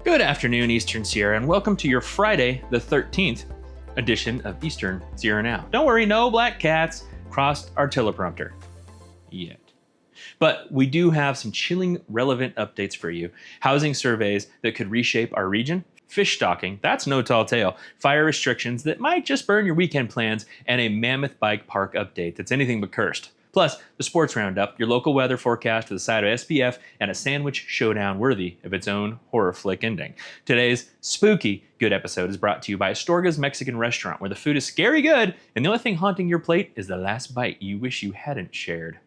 Good afternoon, Eastern Sierra, and welcome to your Friday, the 13th edition of Eastern Sierra Now. Don't worry, no black cats crossed our teleprompter yet. But we do have some chilling, relevant updates for you. Housing surveys that could reshape our region, fish stocking, that's no tall tale, fire restrictions that might just burn your weekend plans, and a Mammoth bike park update that's anything but cursed. Plus, the sports roundup, your local weather forecast with a side of SPF, and a sandwich showdown worthy of its own horror flick ending. Today's spooky good episode is brought to you by Astorga's Mexican restaurant, where the food is scary good, and the only thing haunting your plate is the last bite you wish you hadn't shared.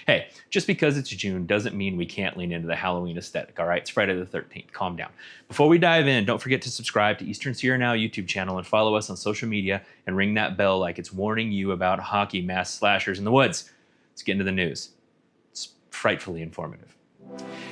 Hey, just because it's June doesn't mean we can't lean into the Halloween aesthetic, all right? It's Friday the 13th. Calm down. Before we dive in, don't forget to subscribe to Eastern Sierra Now YouTube channel and follow us on social media and ring that bell like it's warning you about hockey mass slashers in the woods. Let's get into the news. It's frightfully informative.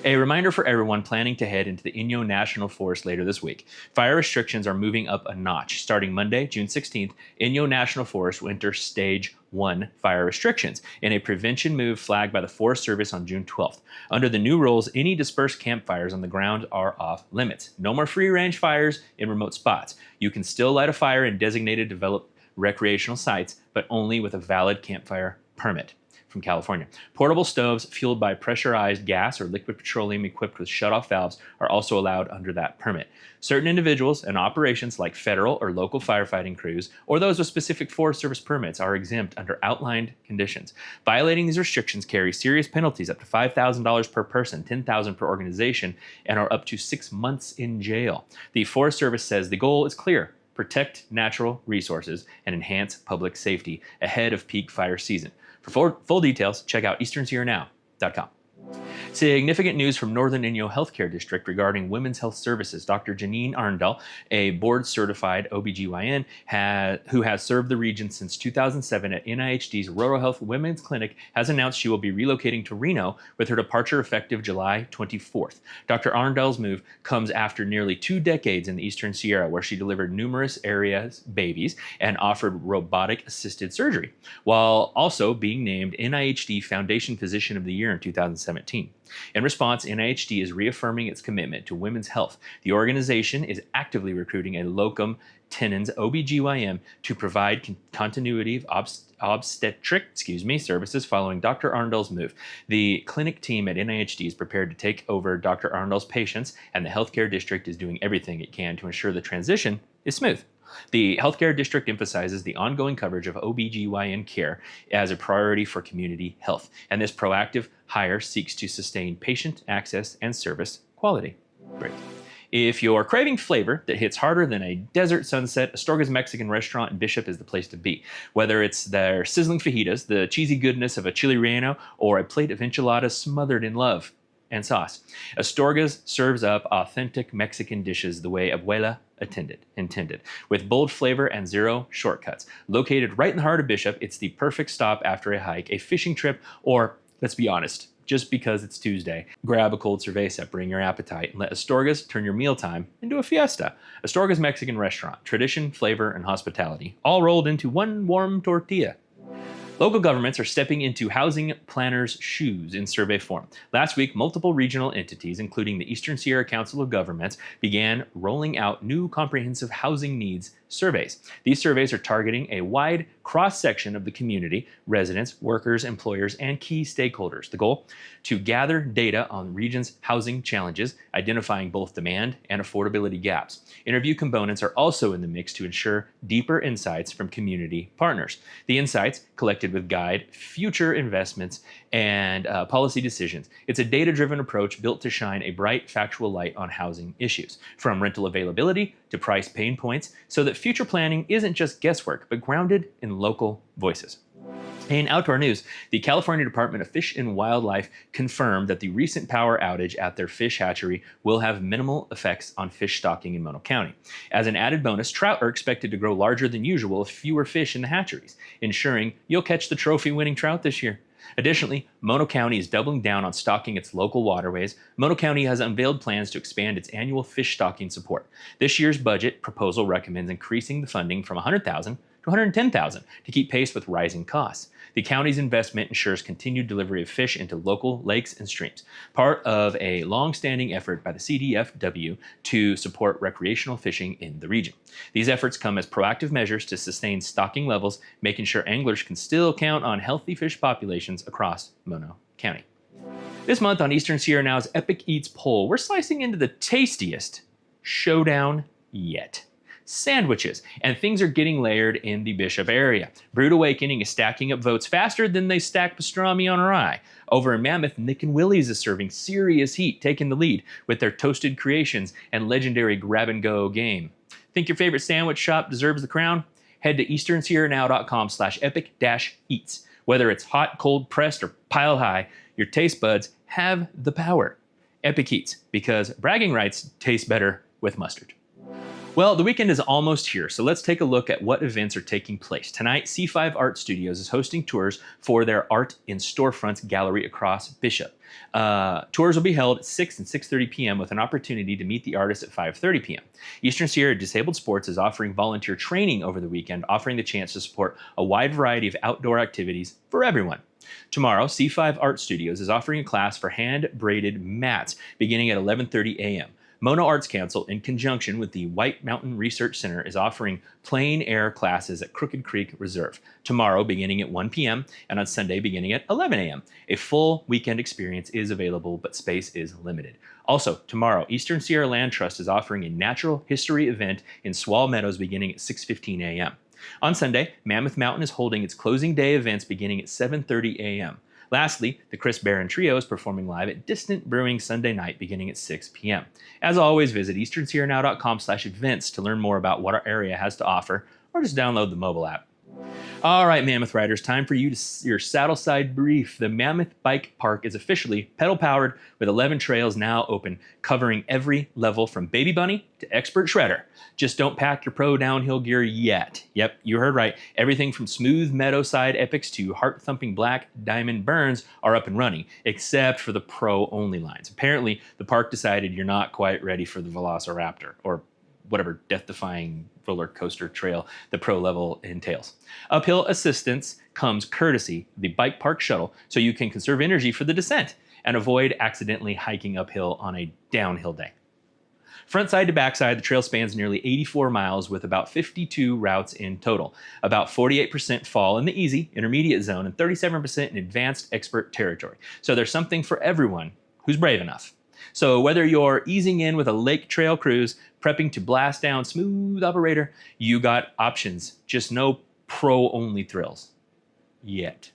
A reminder for everyone planning to head into the Inyo National Forest later this week. Fire restrictions are moving up a notch. Starting Monday, June 16th, Inyo National Forest will enter Stage 1 fire restrictions in a prevention move flagged by the Forest Service on June 12th. Under the new rules, any dispersed campfires on the ground are off limits. No more free-range fires in remote spots. You can still light a fire in designated developed recreational sites, but only with a valid campfire permit. From California. Portable stoves fueled by pressurized gas or liquid petroleum equipped with shutoff valves are also allowed under that permit. Certain individuals and operations like federal or local firefighting crews or those with specific Forest Service permits are exempt under outlined conditions. Violating these restrictions carries serious penalties up to $5,000 per person, $10,000 per organization, and are up to 6 months in jail. The Forest Service says the goal is clear: protect natural resources and enhance public safety ahead of peak fire season. For full details, check out easternsierranow.com. Significant news from Northern Inyo Healthcare District regarding women's health services. Dr. Janine Arndal, a board-certified OBGYN who has served the region since 2007 at NIHD's Rural Health Women's Clinic, has announced she will be relocating to Reno with her departure effective July 24th. Dr. Arndal's move comes after nearly 2 decades in the Eastern Sierra, where she delivered numerous areas babies and offered robotic-assisted surgery, while also being named NIHD Foundation Physician of the Year in 2017. In response, NIHD is reaffirming its commitment to women's health. The organization is actively recruiting a locum tenens OBGYN to provide continuity of obstetric services following Dr. Arndal's move. The clinic team at NIHD is prepared to take over Dr. Arndal's patients, and the healthcare district is doing everything it can to ensure the transition is smooth. The healthcare district emphasizes the ongoing coverage of OBGYN care as a priority for community health, and this proactive hire seeks to sustain patient access and service quality. Great. If you're craving flavor that hits harder than a desert sunset, Astorga's Mexican restaurant in Bishop is the place to be. Whether it's their sizzling fajitas, the cheesy goodness of a chili relleno, or a plate of enchiladas smothered in love and sauce, Astorga's serves up authentic Mexican dishes the way Abuela intended, with bold flavor and zero shortcuts. Located right in the heart of Bishop, it's the perfect stop after a hike, a fishing trip, or, let's be honest, just because it's Tuesday. Grab a cold cerveza, bring your appetite, and let Astorga's turn your mealtime into a fiesta. Astorga's Mexican restaurant, tradition, flavor, and hospitality, all rolled into one warm tortilla. Local governments are stepping into housing planners' shoes in survey form. Last week, multiple regional entities, including the Eastern Sierra Council of Governments, began rolling out new comprehensive housing needs surveys. These surveys are targeting a wide cross-section of the community: residents, workers, employers, and key stakeholders. The goal? To gather data on region's housing challenges, identifying both demand and affordability gaps. Interview components are also in the mix to ensure deeper insights from community partners. The insights collected with guide future investments and policy decisions. It's a data-driven approach built to shine a bright, factual light on housing issues, from rental availability to price pain points, so that future planning isn't just guesswork, but grounded in local voices. In outdoor news, the California Department of Fish and Wildlife confirmed that the recent power outage at their fish hatchery will have minimal effects on fish stocking in Mono County. As an added bonus, trout are expected to grow larger than usual with fewer fish in the hatcheries, ensuring you'll catch the trophy-winning trout this year. Additionally, Mono County is doubling down on stocking its local waterways. Mono County has unveiled plans to expand its annual fish stocking support. This year's budget proposal recommends increasing the funding from $100,000 to $110,000 to keep pace with rising costs. The county's investment ensures continued delivery of fish into local lakes and streams, part of a long-standing effort by the CDFW to support recreational fishing in the region. These efforts come as proactive measures to sustain stocking levels, making sure anglers can still count on healthy fish populations across Mono County. This month on Eastern Sierra Now's Epic Eats poll, we're slicing into the tastiest showdown yet. Sandwiches, and things are getting layered in the Bishop area. Brewed Awakening is stacking up votes faster than they stack pastrami on rye. Over in Mammoth, Nick and Willie's is serving serious heat, taking the lead with their toasted creations and legendary grab-and-go game. Think your favorite sandwich shop deserves the crown? Head to easternsierranow.com/epic-eats. Whether it's hot, cold, pressed, or piled high, your taste buds have the power. Epic Eats, because bragging rights taste better with mustard. Well, the weekend is almost here, so let's take a look at what events are taking place. Tonight, C5 Art Studios is hosting tours for their Art in Storefronts gallery across Bishop. Tours will be held at 6 and 6:30 p.m. with an opportunity to meet the artists at 5:30 p.m. Eastern Sierra Disabled Sports is offering volunteer training over the weekend, offering the chance to support a wide variety of outdoor activities for everyone. Tomorrow, C5 Art Studios is offering a class for hand-braided mats beginning at 11:30 a.m. Mono Arts Council, in conjunction with the White Mountain Research Center, is offering plein air classes at Crooked Creek Reserve tomorrow beginning at 1 p.m. and on Sunday beginning at 11 a.m. A full weekend experience is available, but space is limited. Also, tomorrow, Eastern Sierra Land Trust is offering a natural history event in Swall Meadows beginning at 6:15 a.m. On Sunday, Mammoth Mountain is holding its closing day events beginning at 7:30 a.m. Lastly, the Chris Barron Trio is performing live at Distant Brewing Sunday night beginning at 6 p.m. As always, visit easternsierranow.com/events to learn more about what our area has to offer, or just download the mobile app. All right, Mammoth Riders, time for your saddle side brief. The Mammoth Bike Park is officially pedal-powered with 11 trails now open, covering every level from Baby Bunny to Expert Shredder. Just don't pack your pro downhill gear yet. Yep, you heard right. Everything from smooth meadowside epics to heart-thumping black diamond burns are up and running, except for the pro-only lines. Apparently, the park decided you're not quite ready for the Velociraptor, or whatever death-defying roller coaster trail the pro level entails. Uphill assistance comes courtesy of the Bike Park Shuttle, so you can conserve energy for the descent and avoid accidentally hiking uphill on a downhill day. Front side to backside, the trail spans nearly 84 miles with about 52 routes in total. About 48% fall in the easy, intermediate zone, and 37% in advanced expert territory. So there's something for everyone who's brave enough. So whether you're easing in with a lake trail cruise, prepping to blast down smooth operator, you got options, just no pro-only thrills. Yet.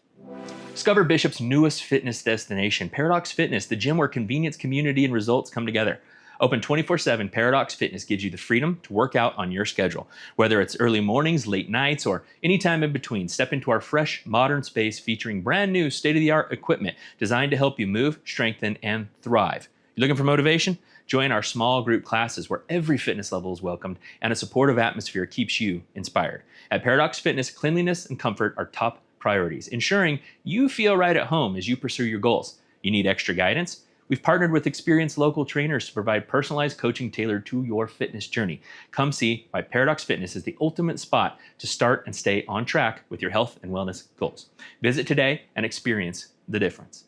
Discover Bishop's newest fitness destination, Paradox Fitness, the gym where convenience, community, and results come together. Open 24/7, Paradox Fitness gives you the freedom to work out on your schedule. Whether it's early mornings, late nights, or any time in between, step into our fresh, modern space featuring brand new, state-of-the-art equipment designed to help you move, strengthen, and thrive. You looking for motivation? Join our small group classes where every fitness level is welcomed and a supportive atmosphere keeps you inspired. At Paradox Fitness, cleanliness and comfort are top priorities, ensuring you feel right at home as you pursue your goals. You need extra guidance? We've partnered with experienced local trainers to provide personalized coaching tailored to your fitness journey. Come see why Paradox Fitness is the ultimate spot to start and stay on track with your health and wellness goals. Visit today and experience the difference.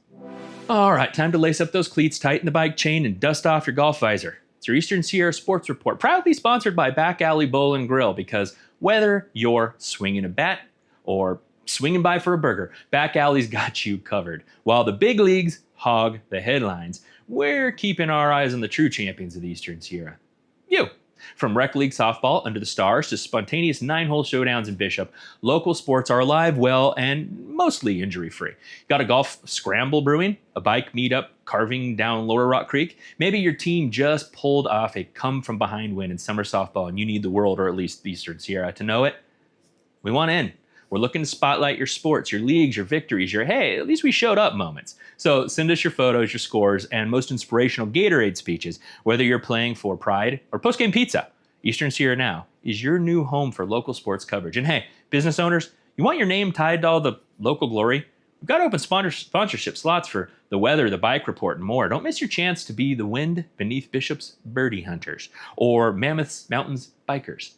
All right, time to lace up those cleats, tighten the bike chain, and dust off your golf visor. It's your Eastern Sierra Sports Report, proudly sponsored by Back Alley Bowl and Grill, because whether you're swinging a bat or swinging by for a burger, Back Alley's got you covered. While the big leagues hog the headlines, we're keeping our eyes on the true champions of the Eastern Sierra. You! From rec league softball under the stars to spontaneous 9-hole showdowns in Bishop, local sports are alive, well, and mostly injury-free. Got a golf scramble brewing, a bike meetup carving down Lower Rock Creek? Maybe your team just pulled off a come-from-behind win in summer softball and you need the world, or at least the Eastern Sierra, to know it? We want in. We're looking to spotlight your sports, your leagues, your victories, your hey, at least we showed up moments. So send us your photos, your scores, and most inspirational Gatorade speeches, whether you're playing for pride or postgame pizza. Eastern Sierra Now is your new home for local sports coverage. And hey, business owners, you want your name tied to all the local glory? We've got open sponsorship slots for the weather, the bike report, and more. Don't miss your chance to be the wind beneath Bishop's birdie hunters or Mammoth's mountains bikers.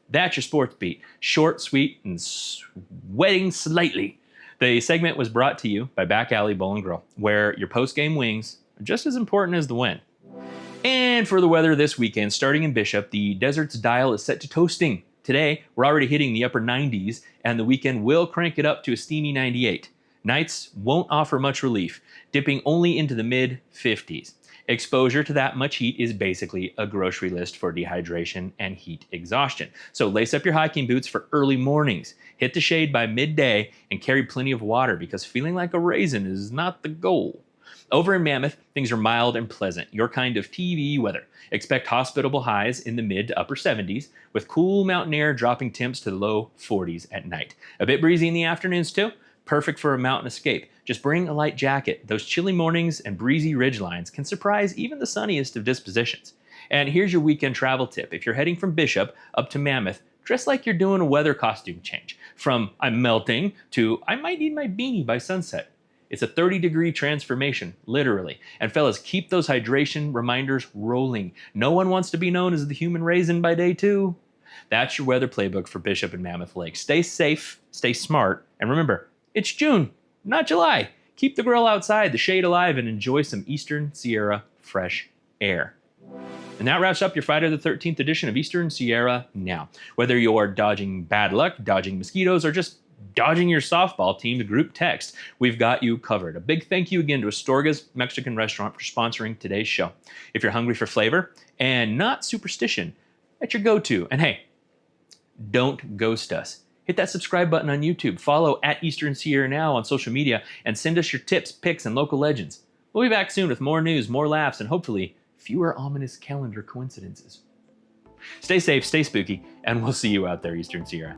That's your sports beat. Short, sweet, and sweating slightly. The segment was brought to you by Back Alley Bowl and Grill, where your post-game wings are just as important as the win. And for the weather this weekend, starting in Bishop, the desert's dial is set to toasting. Today, we're already hitting the upper 90s, and the weekend will crank it up to a steamy 98. Nights won't offer much relief, dipping only into the mid-50s. Exposure to that much heat is basically a grocery list for dehydration and heat exhaustion. So lace up your hiking boots for early mornings, hit the shade by midday, and carry plenty of water because feeling like a raisin is not the goal. Over in Mammoth, things are mild and pleasant, your kind of TV weather. Expect hospitable highs in the mid to upper 70s, with cool mountain air dropping temps to the low 40s at night. A bit breezy in the afternoons too, perfect for a mountain escape. Just bring a light jacket. Those chilly mornings and breezy ridgelines can surprise even the sunniest of dispositions. And here's your weekend travel tip. If you're heading from Bishop up to Mammoth, dress like you're doing a weather costume change. From I'm melting to I might need my beanie by sunset. It's a 30-degree transformation, literally. And fellas, keep those hydration reminders rolling. No one wants to be known as the human raisin by day 2. That's your weather playbook for Bishop and Mammoth Lake. Stay safe, stay smart, and remember, it's June, not July. Keep the grill outside, the shade alive, and enjoy some Eastern Sierra fresh air. And that wraps up your Friday the 13th edition of Eastern Sierra Now. Whether you're dodging bad luck, dodging mosquitoes, or just dodging your softball team to group text, we've got you covered. A big thank you again to Astorga's Mexican Restaurant for sponsoring today's show. If you're hungry for flavor and not superstition, that's your go-to. And hey, don't ghost us. Hit that subscribe button on YouTube, follow at Eastern Sierra Now on social media, and send us your tips, picks, and local legends. We'll be back soon with more news, more laughs, and hopefully fewer ominous calendar coincidences. Stay safe, stay spooky, and we'll see you out there, Eastern Sierra.